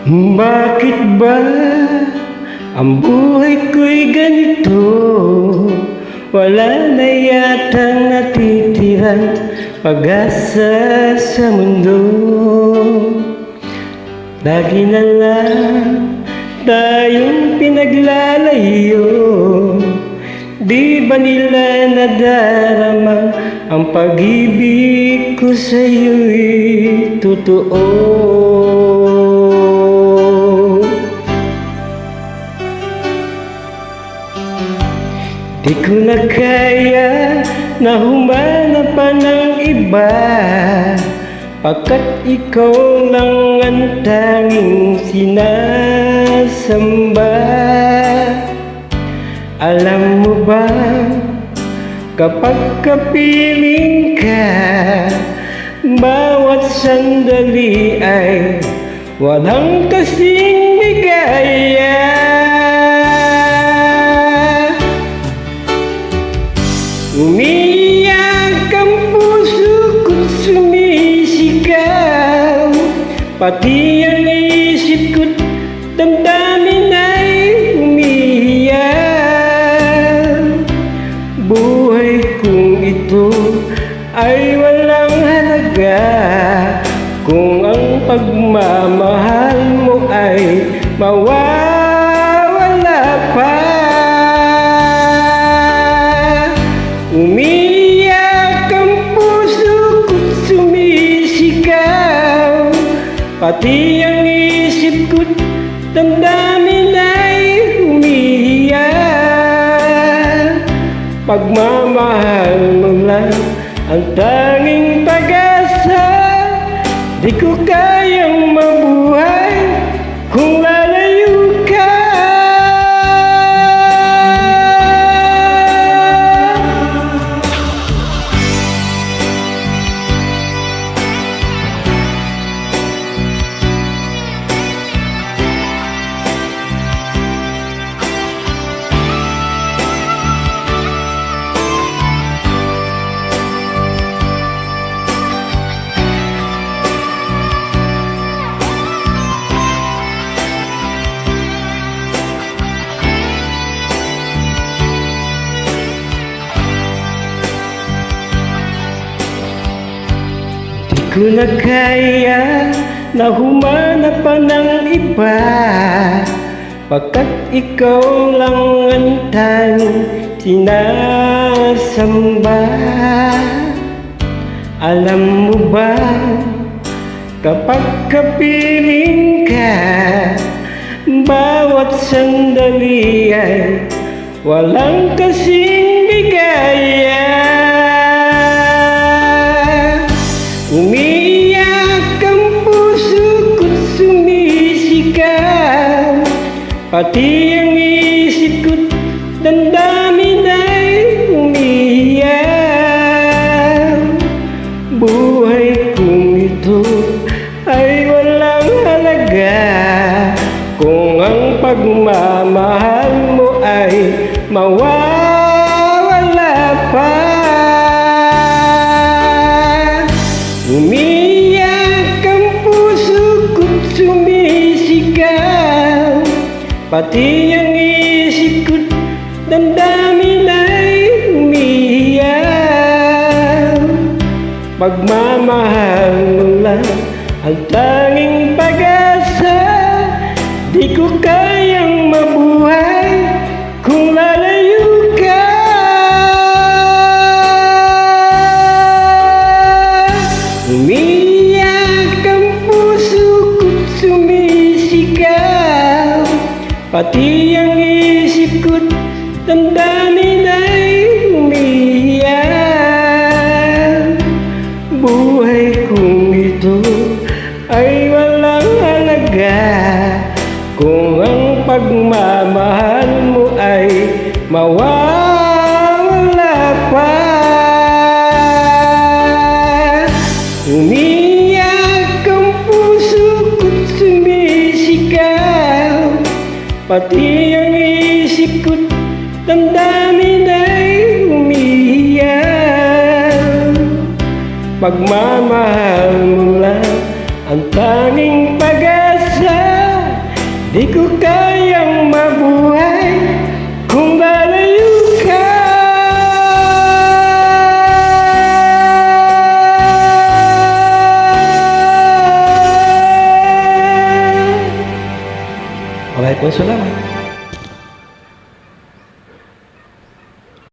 Bakit ba ang buhay ko'y ganito? Wala na yatang natitirang pag-asa sa mundo. Lagi na lang tayong pinaglalayo. Di ba nila nadarama ang pag-ibig ko sa'yo'y totoo? Di ko na kaya na humanap pa ng iba, pagkat ikaw lang ang tanging sinasamba. Alam mo ba, kapag kapiling ka, bawat sandali ay walang kasing ligaya. Umiyak ang puso ko't sumisigaw, pati ang isip ko't damdamin ay umiiyak. Buhay kong ito ay walang halaga kung ang pagmamahal mo ay mawawala pa. Umiyak ang puso ko't sumisigaw, pati ang isip ko't damdamin ay umiiyak. Pagmamahal mo lang ang tanging pag-asa, di ko kayang mabuhay kung lalayo ka. Di ko na kaya na humanap pa ng iba, pagkat ikaw lang ang tanging sinasamba. Alam mo ba, kapag kapiling ka, bawat sandali ay walang kasing ligaya. Umiyak ang puso ko't sumisigaw, pati ang isip ko't damdamin ay umiiyak. Buhay kong ito ay walang halaga kung ang pagmamahal mo ay mawawala pa. Umiyak ang puso ko't sumisigaw, pati ang isip ko't damdamin ay umiiyak. Pagmamahal mo lang ang tanging pag-asa, di ko kayang mabuhay kung lalayo ka. Umiyak ang puso ko't sumisigaw, pati ang isip ko't damdamin ay umiiyak. Buhay kong ito ay walang halaga kung ang pagmamahal mo ay mawawala pa. Umiyak ang puso ko't sumisigaw, pati ang isip ko't damdamin ay umiiyak. Pagmamahal mo lang ang tanging pag-asa, Salamat.